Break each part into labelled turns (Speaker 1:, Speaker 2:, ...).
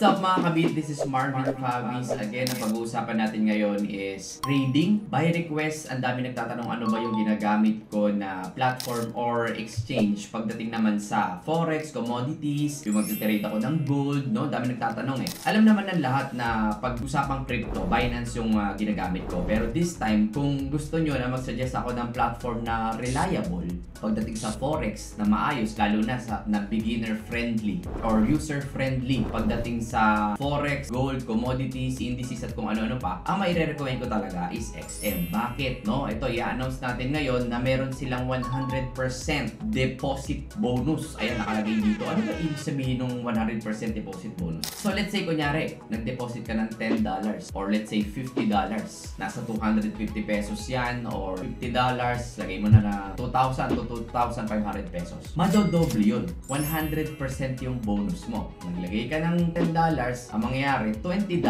Speaker 1: What's up mga kabit? This is Marvin Fabies. Again, ang pag-uusapan natin ngayon is trading by request. Ang dami nagtatanong ano ba yung ginagamit ko na platform or exchange pagdating naman sa forex, commodities, yung mag-trade ako ng gold, no? Dami nagtatanong eh. Alam naman ng lahat na pag-usapang crypto, Binance yung ginagamit ko. Pero this time, kung gusto nyo na mag-suggest ako ng platform na reliable pagdating sa forex na maayos, lalo na sa na beginner friendly or user friendly pagdating sa forex, gold, commodities, indices at kung ano-ano pa, ang maire-recommend ko talaga is XM. Bakit? No? Ito, i-announce natin ngayon na meron silang 100% deposit bonus. Ayan, nakalagay dito. Ano ba ibig sabihin ng 100% deposit bonus? So, let's say, kunyari, nag-deposit ka ng $10 or let's say $50. Nasa 250 pesos yan or $50. Lagay mo na na 2,000 to 2,500 pesos. Madodoble yun. 100% yung bonus mo. Naglagay ka ng $10, ang mangyayari, $20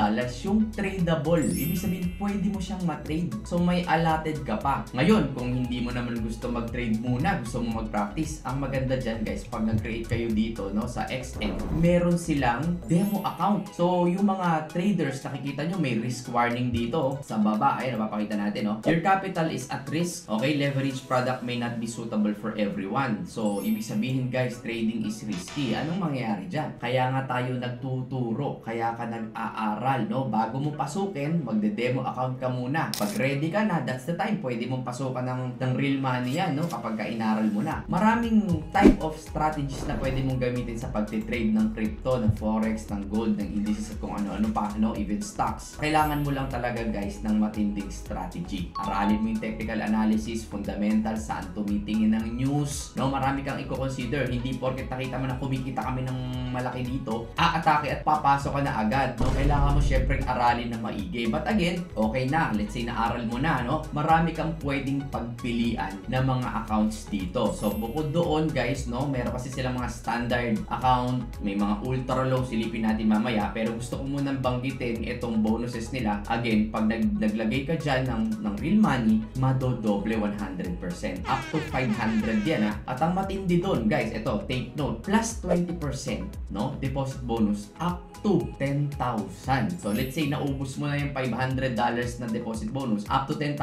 Speaker 1: yung tradable. Ibig sabihin, pwede mo siyang matrade. So, may allotted ka pa. Ngayon, kung hindi mo naman gusto mag-trade muna, gusto mo mag-practice, ang maganda dyan guys, pag nag-create kayo dito no, sa XM, meron silang demo account. So, yung mga traders, nakikita nyo, may risk warning dito. Sa baba, ayun, napapakita natin, no? Your capital is at risk. Okay, leverage product may not be suitable for everyone. So, ibig sabihin guys, trading is risky. Anong mangyayari dyan? Kaya nga tayo nagtuturo, kaya ka nag-aaral, no? Bago mo pasukin, magde-demo account ka muna. Pag ready ka na, that's the time. Pwede mong pasukan ng real money yan, no? Kapag ka-inaral mo na. Maraming type of strategies na pwede mong gamitin sa pagtitrade ng crypto, ng forex, ng gold, ng indices at kung ano-ano pa, no? Even stocks. Kailangan mo lang talaga guys ng matinding strategy. Aralin mo yung technical analysis, fundamental, saan tumitingin ng news, no? Marami kang i-consider. Hindi porket nakita mo na kumikita kami ng malaki dito, aatake at papasok ka na agad, no? Kailangan mo syempre aralin na maigi. But again, okay na. Let's say naaral mo na, no? Marami kang pwedeng pagpilian na mga accounts dito. So, bukod doon, guys, no? Meron kasi silang mga standard account, may mga ultra low, silipin natin mamaya. Pero gusto ko munang banggitin itong bonuses nila. Again, pag naglagay ka dyan ng real money, madodoble 100%. Up to 500 yan, ha? At ang matindi doon, guys, ito, take note, plus 20%, no? Deposit bonus up to 10,000. So, let's say naubos mo na yung $500 na deposit bonus, up to $10,000,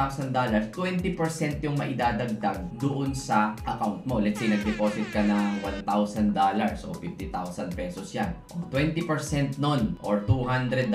Speaker 1: 20% yung maidadagdag doon sa account mo. Let's say nag-deposit ka ng $1,000 o 50,000 pesos yan. O 20% nun or $200,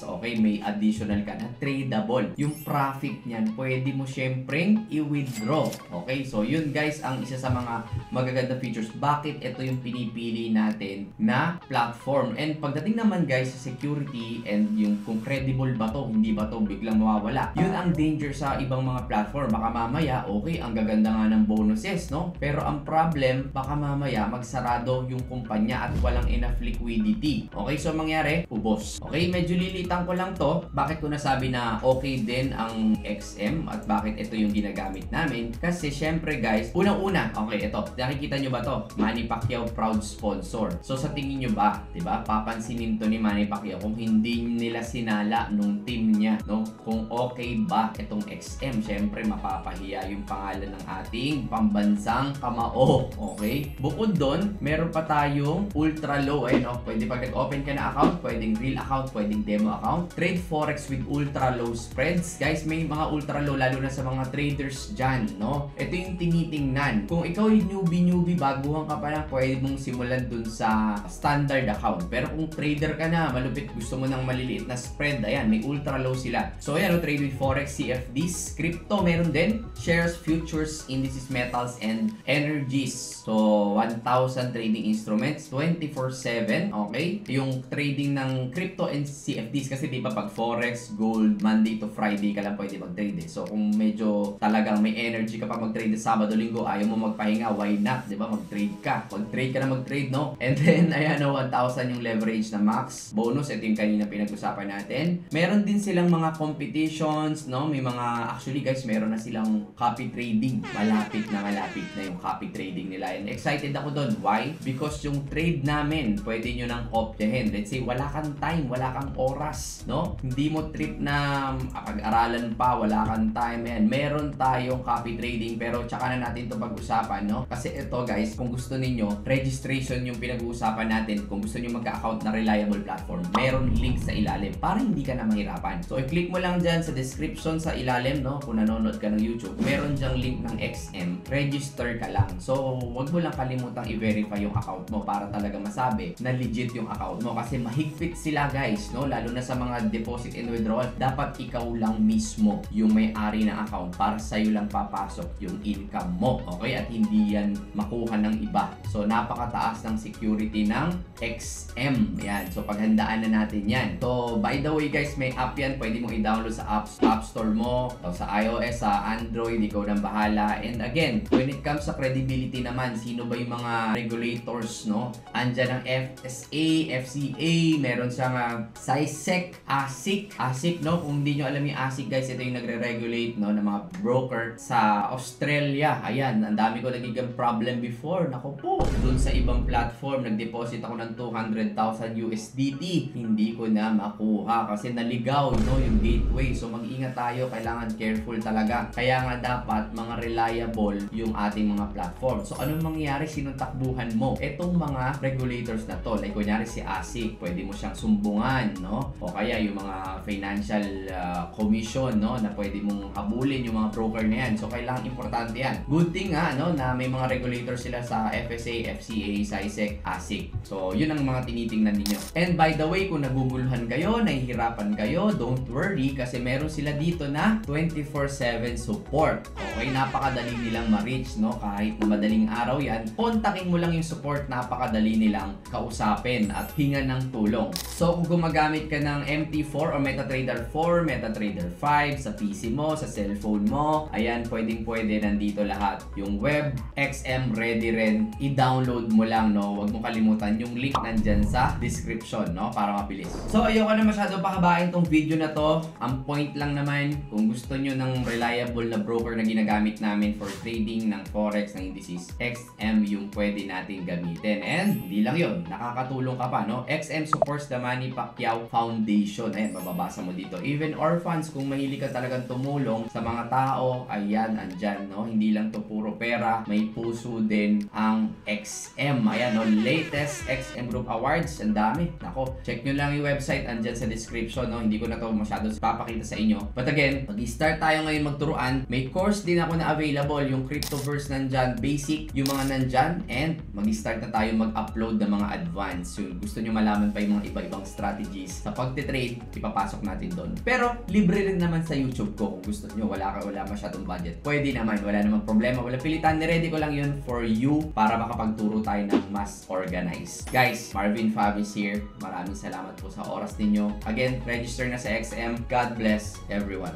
Speaker 1: okay, may additional ka na tradable. Yung profit niyan, pwede mo syempreng i-withdraw. Okay, so yun guys, ang isa sa mga magagandang features. Bakit ito yung pinipili natin na platform? And pagdating naman guys sa security and yung kung credible ba to, hindi ba to biglang mawawala. Yun ang danger sa ibang mga platform. Baka mamaya, okay, ang gaganda nga ng bonuses, no? Pero ang problem, baka mamaya magsarado yung kumpanya at walang enough liquidity. Okay, so mangyari, ubos. Okay, medyo lilitan ko lang to. Bakit ko nasabi na okay din ang XM at bakit ito yung ginagamit namin? Kasi syempre guys, unang-una, okay, ito, nakikita nyo ba to? Manny Pacquiao proud sponsor. So sa tingin nyo ba, diba, papansinin to ni Manny Pacquiao kung hindi nila sinala nung team niya, no? Kung okay ba itong XM? Syempre mapapahiya yung pangalan ng ating pambansang kamao. Okay? Bukod doon, meron pa tayong ultra low, no? Pwede pag nag-open ka na account, pwedeng real account, pwedeng demo account. Trade forex with ultra low spreads. Guys, may mga ultra low lalo na sa mga traders dyan, no? Ito yung tinitingnan. Kung ikaw yung newbie, baguhan ka pa lang, pwede mong simulan dun sa standard account. Pero kung trader ka na, malupit, gusto mo ng maliliit na spread, ayan, may ultra low sila. So, ayan, trade with forex, CFDs, crypto, meron din, shares, futures, indices, metals, and energies. So, 1,000 trading instruments, 24/7, okay? Yung trading ng crypto and CFDs, kasi di ba pag forex, gold, Monday to Friday ka lang pwede mag-trade eh. So, kung medyo talagang may energy ka pa mag-trade Sabado, Linggo, ayaw mo magpahinga, why not? Di ba? Mag-trade ka. Mag-trade ka na mag-trade, no? And then, ayan, 1,000 yung leverage na max. Bonus, ito yung kanina pinag-usapan natin. Meron din silang mga competitions, no? May mga, actually guys, meron na silang copy trading. Malapit na yung copy trading nila. And excited ako doon. Why? Because yung trade namin, pwede nyo nang optyahin. Let's say, wala kang time, wala kang oras, no? Hindi mo trip na pag-aralan pa, wala kang time, yan. Meron tayong copy trading, pero tsaka na natin ito pag-usapan, no? Kasi ito guys, kung gusto ninyo, registration yung pinag-uusapan natin. Kung gusto nyo magka-account na na reliable platform. Meron link sa ilalim para hindi ka na mahirapan. So i-click mo lang dyan sa description sa ilalim, no? Kung nanonood ka ng YouTube, meron dyang link ng XM. Register ka lang. So wag mo lang kalimutang i-verify yung account mo para talaga masabi na legit yung account mo, kasi mahigpit sila guys, no? Lalo na sa mga deposit and withdrawal, dapat ikaw lang mismo yung may-ari ng account para sa'yo lang papasok yung income mo, okay? At hindi yan makuha ng iba. So napakataas ng security ng XM. Yan. So paghandaan na natin yan. So by the way guys, may app yan. Pwede mong i-download sa App Store mo, o sa iOS, sa Android, ikaw nang bahala. And again, when it comes sa credibility naman, sino ba yung mga regulators, no? Andyan ang FSA, FCA, meron siyang SISEC, ASIC, no? Kung hindi nyo alam yung ASIC guys, ito yung nagre-regulate, no, ng mga broker sa Australia. Ayan, ang dami ko nagiging problem before. Nako po, dun sa ibang platform, nag-deposit ako ng 200,000 USDT. Hindi ko na makuha kasi naligaw, no, yung gateway. So mag-ingat tayo, kailangan careful talaga. Kaya nga dapat mga reliable yung ating mga platform. So anong mangyayari, sinong takbuhan mo? Etong mga regulators na to, like kunyari si ASIC, pwede mo siyang sumbungan, no? O kaya yung mga financial commission, no, na pwede mong habulin yung mga broker na yan. So kailangan importante yan. Good thing nga, no, na may mga regulators sila sa FSA, FCA, SISEC, ASIC. So yun ang mga tinitingnan ninyo. And by the way, kung naguguluhan kayo, nahihirapan kayo, don't worry kasi meron sila dito na 24/7 support. Okay, napakadali nilang ma-reach, no? Kahit na madaling araw yan, kontakin mo lang yung support, napakadali nilang kausapin at hingan ng tulong. So kung gumagamit ka ng MT4 or MetaTrader 4, MetaTrader 5 sa PC mo, sa cellphone mo, ayan, pwedeng-pwede nandito lahat. Yung web, XM ready rin, i-download mo lang, no? Huwag mo kalimutan yung link nandyan sa description, no? Para mabilis. So ayoko na masyado pahabain tong video na to. Ang point lang naman, kung gusto nyo ng reliable na broker na ginagamit namin for trading ng forex, ng indices, XM yung pwede natin gamitin. And hindi lang yun, nakakatulong ka pa, no? XM supports the Manny Pacquiao Foundation. Ayan, mababasa mo dito. Even orphans, kung mahilig ka talagang tumulong sa mga tao, ayan, andyan, no? Hindi lang to puro pera, may puso din ang XM. Ayan, no? Latest XM Group Awards, ang dami. Nako, check nyo lang yung website, andyan sa description, no? Hindi ko na to masyado papakita sa inyo. But again, mag-start tayo ngayon magturuan. May course din ako na available, yung Cryptoverse nandyan, basic, yung mga nandyan, and mag-start na tayo mag-upload ng mga advanced. Yung gusto nyo malaman pa yung mga iba-ibang strategies sa pagtitrade, ipapasok natin doon. Pero libre rin naman sa YouTube ko kung gusto nyo, wala masyadong budget. Pwede naman, wala namang problema, wala pilitan. Niready ko lang yun for you para makapagturo tayo ng mas organized. Guys, Marvin Favis here. Maraming salamat po sa oras ninyo. Again, register na sa XM. God bless everyone.